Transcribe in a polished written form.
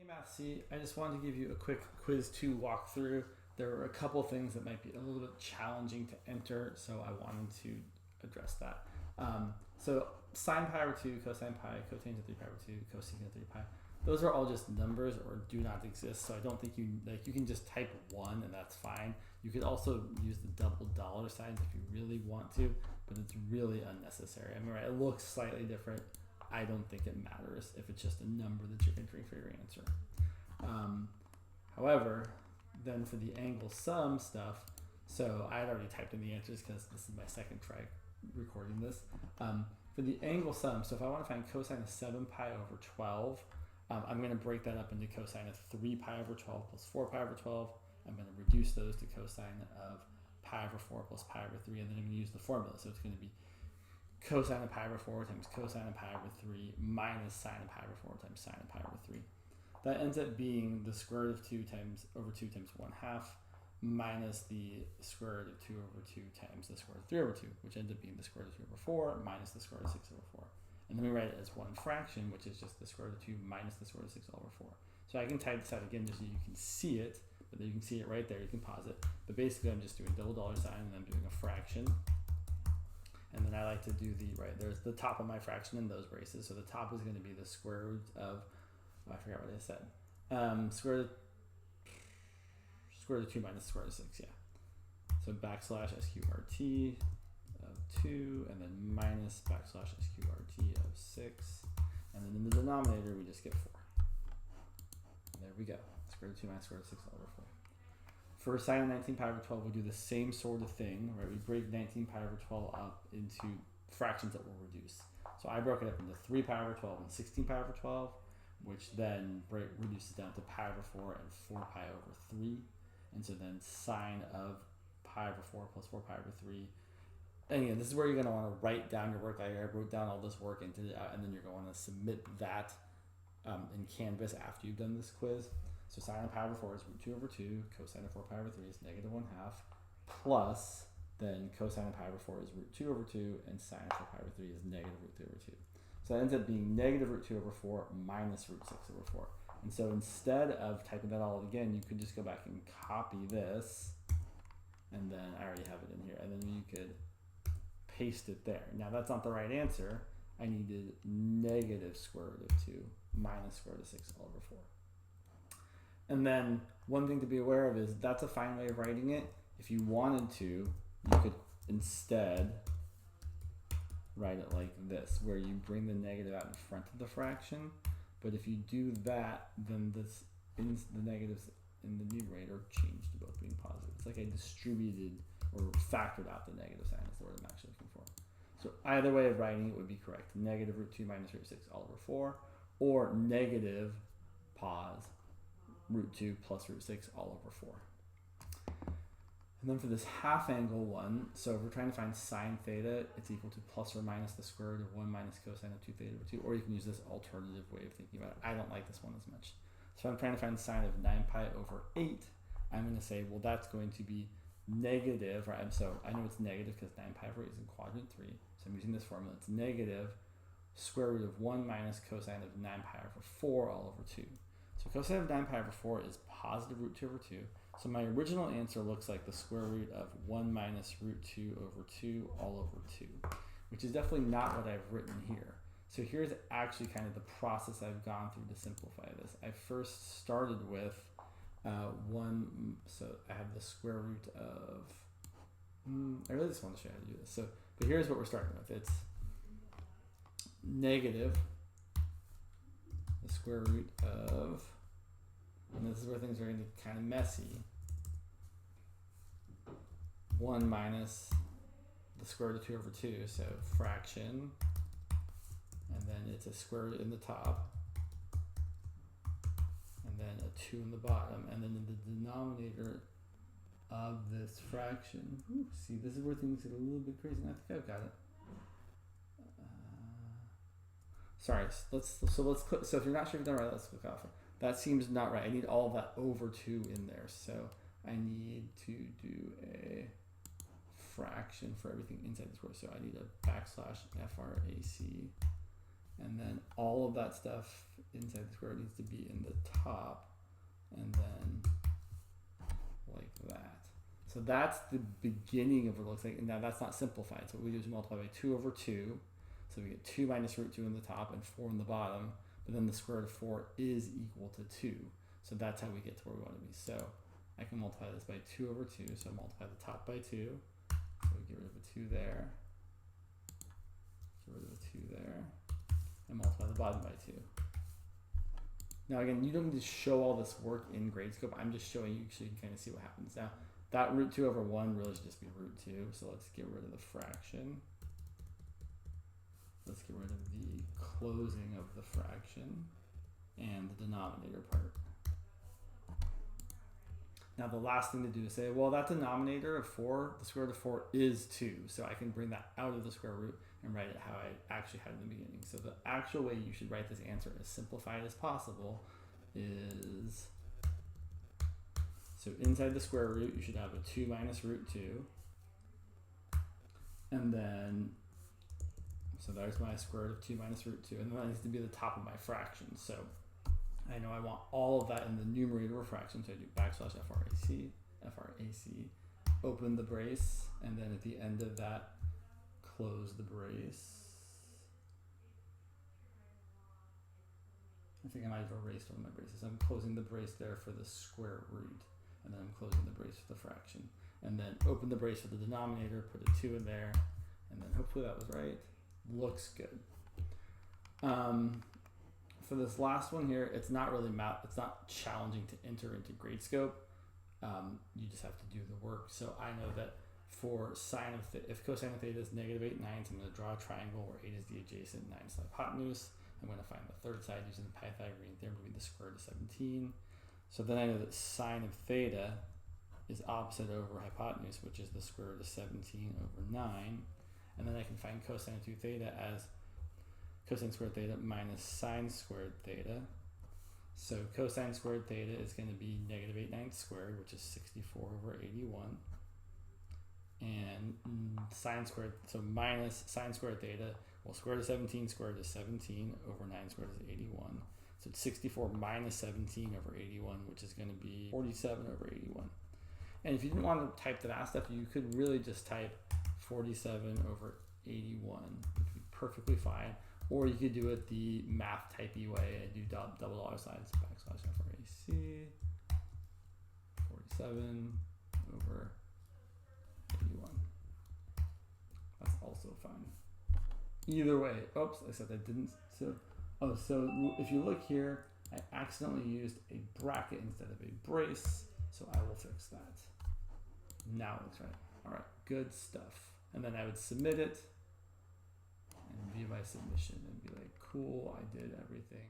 Hey Math C, I just wanted to give you a quick quiz 2 walkthrough. There were a couple things that might be a little bit challenging to enter, so I wanted to address that. So sine pi over 2, cosine pi, cotangent of 3 pi over 2, cosecant of 3 pi, those are all just numbers or do not exist, so I don't think you can just type 1 and that's fine. You could also use the double dollar signs if you really want to, but it's really unnecessary. I mean, right, it looks slightly different. I don't think it matters if it's just a number that you're entering for your answer. However, then for the angle sum stuff, so I had already typed in the answers because this is my second try recording this. For the angle sum, so if I want to find cosine of 7 pi over 12, I'm going to break that up into cosine of 3 pi over 12 plus 4 pi over 12. I'm going to reduce those to cosine of pi over 4 plus pi over 3, and then I'm going to use the formula. So it's going to be cosine of pi over 4 times cosine of pi over 3 minus sine of pi over 4 times sine of pi over 3. That ends up being the square root of 2 times over 2 times 1/2 minus the square root of 2 over 2 times the square root of 3 over 2, which ends up being the square root of 2 over 4 minus the square root of 6 over 4. And then we write it as one fraction, which is just the square root of 2 minus the square root of 6 over 4. So I can type this out again just so you can see it, but then you can see it right there, you can pause it. But basically I'm just doing double dollar sign and I'm doing a fraction. And then I like to do there's the top of my fraction in those braces. So the top is going to be the square root of, I forgot what I said. Square root of 2 minus square root of 6, yeah. So backslash sqrt of 2, and then minus backslash sqrt of 6. And then in the denominator, we just get 4. And there we go. Square root of 2 minus square root of 6 all over 4. For sine of 19 pi over 12, we do the same sort of thing, right? We break 19 pi over 12 up into fractions that will reduce. So I broke it up into 3 pi over 12 and 16 pi over 12, which then reduces down to pi over 4 and 4 pi over 3. And so then sine of pi over 4 plus 4 pi over 3. And again, this is where you're going to want to write down your work. I wrote down all this work into it, and then you're going to submit that in Canvas after you've done this quiz. So sine of pi over 4 is root 2 over 2, cosine of 4 pi over 3 is negative 1/2, plus then cosine of pi over 4 is root 2 over 2, and sine of 4 pi over 3 is negative root 3 over 2. So that ends up being negative root 2 over 4 minus root 6 over 4. And so instead of typing that all again, you could just go back and copy this, and then I already have it in here, and then you could paste it there. Now that's not the right answer. I needed negative square root of 2 minus square root of 6 all over 4. And then one thing to be aware of is that's a fine way of writing it. If you wanted to, you could instead write it like this, where you bring the negative out in front of the fraction. But if you do that, then the negatives in the numerator change to both being positive. It's like I distributed or factored out the negative sign is the word I'm actually looking for. So either way of writing it would be correct. Negative root 2 minus root 6 all over 4, or negative pause root 2 plus root 6 all over 4. And then for this half angle one, so if we're trying to find sine theta, it's equal to plus or minus the square root of 1 minus cosine of 2 theta over 2, or you can use this alternative way of thinking about it. I don't like this one as much. So I'm trying to find sine of 9 pi over 8. I'm going to say, well, that's going to be negative, right? So I know it's negative because 9 pi over 8 is in quadrant 3. So I'm using this formula. It's negative square root of 1 minus cosine of 9 pi over 4 all over 2. So cosine of 9 pi over 4 is positive root 2 over 2. So my original answer looks like the square root of 1 minus root 2 over 2 all over 2, which is definitely not what I've written here. So here's actually kind of the process I've gone through to simplify this. I first started with so I have the square root of, I really just want to show you how to do this. So, but here's what we're starting with. It's negative the square root of, and this is where things are going to get kind of messy, 1 minus the square root of 2 over 2, so fraction, and then it's a square root in the top, and then a 2 in the bottom, and then in the denominator of this fraction, see, this is where things get a little bit crazy, and I think I've got it. Sorry, so if you're not sure if you've done it right, let's click off it. That seems not right. I need all of that over 2 in there. So I need to do a fraction for everything inside the square. So I need a backslash frac And then all of that stuff inside the square root needs to be in the top, and then like that. So that's the beginning of what it looks like. And now that's not simplified. So what we do is multiply by 2 over 2. So we get 2 minus root 2 in the top and 4 in the bottom. But then the square root of 4 is equal to 2. So that's how we get to where we want to be. So I can multiply this by 2 over 2. So multiply the top by 2. So we get rid of a 2 there. Get rid of a 2 there. And multiply the bottom by 2. Now again, you don't need to show all this work in Gradescope. I'm just showing you so you can kind of see what happens. Now that root 2 over 1 really should just be root 2. So let's get rid of the fraction. Let's get rid of the closing of the fraction and the denominator part. Now the last thing to do is say, well, that denominator of 4, the square root of 4 is 2. So I can bring that out of the square root and write it how I actually had in the beginning. So the actual way you should write this answer as simplified as possible is, so inside the square root, you should have a 2 minus root 2. And then, so there's my square root of 2 minus root 2. And then that needs to be the top of my fraction. So I know I want all of that in the numerator of fraction, so I do backslash frac, open the brace, and then at the end of that, close the brace. I think I might have erased one of my braces. I'm closing the brace there for the square root, and then I'm closing the brace for the fraction. And then open the brace for the denominator, put a 2 in there, and then hopefully that was right. Looks good. For this last one here, it's not really it's not challenging to enter into Gradescope. You just have to do the work. So I know that for sine of if cosine of theta is negative 8 9ths, I'm going to draw a triangle where 8 is the adjacent, 9 is the hypotenuse. I'm going to find the third side using the Pythagorean theorem to be the square root of 17. So then I know that sine of theta is opposite over hypotenuse, which is the square root of 17 over 9. And then I can find cosine of 2 theta as cosine squared theta minus sine squared theta. So cosine squared theta is going to be negative 8 9ths squared, which is 64 over 81. And sine squared, so minus sine squared theta, well, square root of 17 squared is 17 over 9 squared is 81. So it's 64 minus 17 over 81, which is going to be 47 over 81. And if you didn't want to type the math stuff, you could really just type 47 over 81, which would be perfectly fine. Or you could do it the math typey way and do double dollar signs, backslash frac, 47 over 81. That's also fine. Either way, oops, I said I didn't. So if you look here, I accidentally used a bracket instead of a brace, so I will fix that. Now it looks right. All right, good stuff. And then I would submit it and view my submission and be like, cool, I did everything.